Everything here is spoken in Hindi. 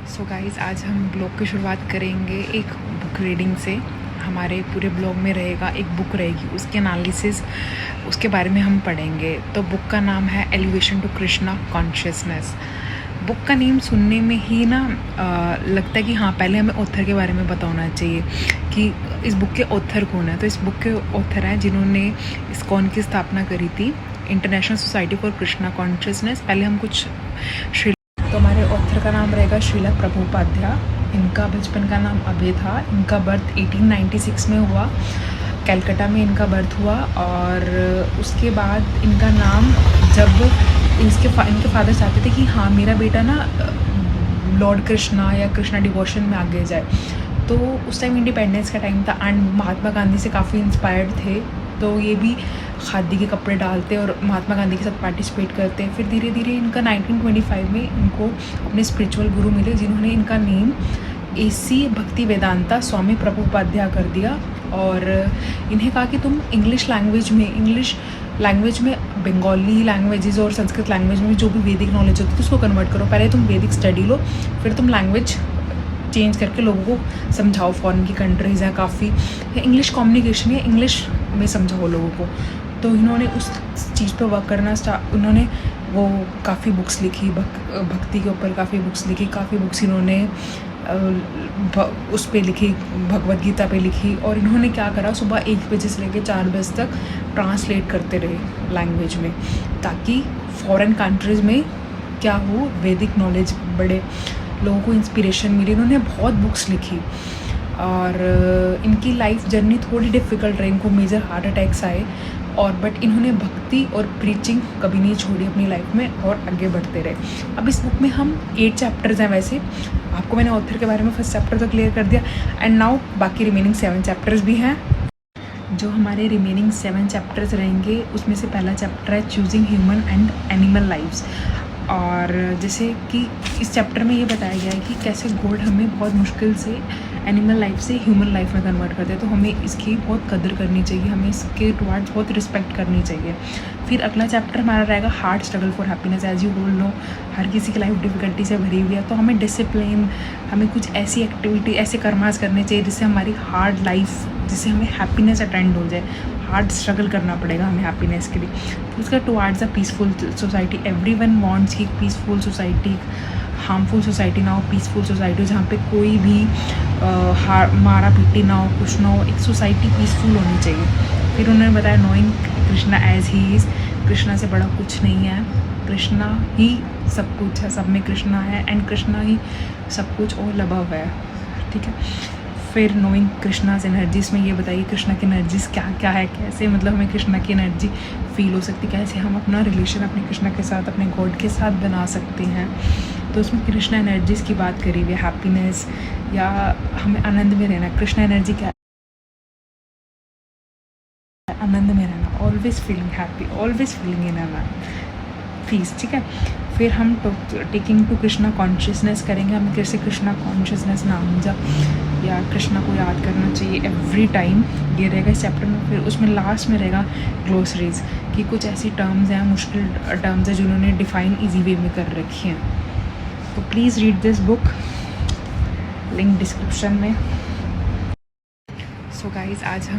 सो गाइस, आज हम ब्लॉग की शुरुआत करेंगे एक बुक रीडिंग से। हमारे पूरे ब्लॉग में रहेगा एक बुक रहेगी, उसके एनालिसिस, उसके बारे में हम पढ़ेंगे। तो बुक का नाम है elevation to Krishna consciousness. Book का नेम सुनने में ही ना लगता है कि हाँ, पहले हमें ऑथर के बारे में बताना चाहिए कि इस बुक के ऑथर कौन है। तो इस बुक के ऑथर हैं जिन्होंने इस्कॉन की स्थापना करी थी, international society for Krishna consciousness. पहले हम कुछ तो हमारे ऑथर का नाम रहेगा श्रीला प्रभुपाध्याय। इनका बचपन का नाम अभय था। इनका बर्थ 1896 में हुआ, कलकत्ता में इनका बर्थ हुआ। और उसके बाद इनका नाम, जब इनके फादर चाहते थे कि हाँ, मेरा बेटा ना लॉर्ड कृष्णा या कृष्णा डिवोशन में आगे जाए, तो उस टाइम इंडिपेंडेंस का टाइम था एंड महात्मा गांधी से काफ़ी इंस्पायर्ड थे। तो ये भी खादी के कपड़े डालते और महात्मा गांधी के साथ पार्टिसिपेट करते हैं। फिर धीरे धीरे इनका 1925 में इनको अपने स्पिरिचुअल गुरु मिले, जिन्होंने इनका नेम AC भक्ति वेदांता स्वामी प्रभुपाध्याय कर दिया। और इन्हें कहा कि तुम इंग्लिश लैंग्वेज में बंगाली लैंग्वेजेस और संस्कृत लैंग्वेज में जो भी वैदिक नॉलेज होती है उसको कन्वर्ट करो। पहले तुम वैदिक स्टडी लो, फिर तुम लैंग्वेज चेंज करके लोगों को समझाओ। फॉरेन की कंट्रीज़ हैं काफ़ी, इंग्लिश कम्युनिकेशन है, इंग्लिश में समझाओ लोगों को। तो इन्होंने उस चीज़ पे वर्क करना उन्होंने वो काफ़ी बुक्स लिखी, भक्ति के ऊपर काफ़ी बुक्स लिखी। काफ़ी बुक्स इन्होंने उस पे लिखी, भगवद गीता पे लिखी। और इन्होंने क्या करा, सुबह 1 बजे से लेकर 4 बजे तक ट्रांसलेट करते रहे लैंग्वेज में, ताकि फॉरेन कंट्रीज़ में क्या हो, वैदिक नॉलेज बढ़े, लोगों को इंस्पिरेशन मिली। इन्होंने बहुत बुक्स लिखी और इनकी लाइफ जर्नी थोड़ी डिफ़िकल्ट रही। इनको मेजर हार्ट अटैक्स आए, और बट इन्होंने भक्ति और प्रीचिंग कभी नहीं छोड़ी अपनी लाइफ में और आगे बढ़ते रहे। अब इस बुक में हम 8 चैप्टर्स हैं। वैसे आपको मैंने ऑथर के बारे में फर्स्ट चैप्टर तो क्लियर कर दिया, एंड नाउ बाकी रिमेनिंग 7 चैप्टर्स भी हैं। जो हमारे रिमेनिंग 7 चैप्टर्स रहेंगे, उसमें से पहला चैप्टर है choosing human and animal lives. और जैसे कि इस चैप्टर में ये बताया गया है कि कैसे गॉड हमें बहुत मुश्किल से एनिमल लाइफ से ह्यूमन लाइफ में कन्वर्ट करते हैं। तो हमें इसकी बहुत कदर करनी चाहिए, हमें इसके टुवर्ड्स बहुत रिस्पेक्ट करनी चाहिए। फिर अगला चैप्टर हमारा रहेगा hard struggle for happiness. As you all know, हर किसी की लाइफ डिफ़िकल्टी से भरी हुई है, तो हमें डिसिप्लिन, हमें कुछ ऐसी एक्टिविटी, ऐसे कर्मास करने चाहिए जिससे हमारी हार्ड लाइफ, जिससे हमें हैप्पीनेस अटेंड हो जाए। हार्ड स्ट्रगल करना पड़ेगा हमें हैप्पीनेस के लिए। तो उसका towards a peaceful society. Everyone wants कि पीसफुल सोसाइटी, हार्मफुल सोसाइटी ना हो, पीसफुल सोसाइटी जहाँ पे कोई भी मारा पीटी ना हो, कुछ ना हो। एक सोसाइटी पीसफुल होनी चाहिए। फिर उन्होंने बताया knowing Krishna as he is, Krishna से बड़ा कुछ नहीं है, कृष्णा ही सब कुछ है, सब में कृष्णा है, एंड कृष्णा ही सब कुछ और अबव है। ठीक है। फिर नोइंग कृष्णाज एनर्जीज में ये बताइए कृष्णा की एनर्जीज क्या क्या है, कैसे मतलब हमें कृष्णा की एनर्जी फील हो सकती है, कैसे हम अपना रिलेशन अपने कृष्णा के साथ, अपने गॉड के साथ बना सकते हैं। तो उसमें कृष्णा एनर्जीज की बात करी हुई है, हैप्पीनेस या हमें आनंद में रहना। कृष्णा एनर्जी क्या है? आनंद में रहना, always feeling happy, always feeling in peace. ठीक है। फिर हम टेकिंग टू कृष्णा कॉन्शियसनेस करेंगे। हमें कैसे कृष्णा कॉन्शियसनेस नाम जब या कृष्णा को याद करना चाहिए एवरी टाइम, ये रहेगा इस चैप्टर में। फिर उसमें लास्ट में रहेगा ग्लोसरीज, कि कुछ ऐसी टर्म्स हैं, मुश्किल टर्म्स हैं जिन्होंने डिफ़ाइन ईजी वे में कर रखी हैं। तो please read this book, link description में। सो गाइज, आज हम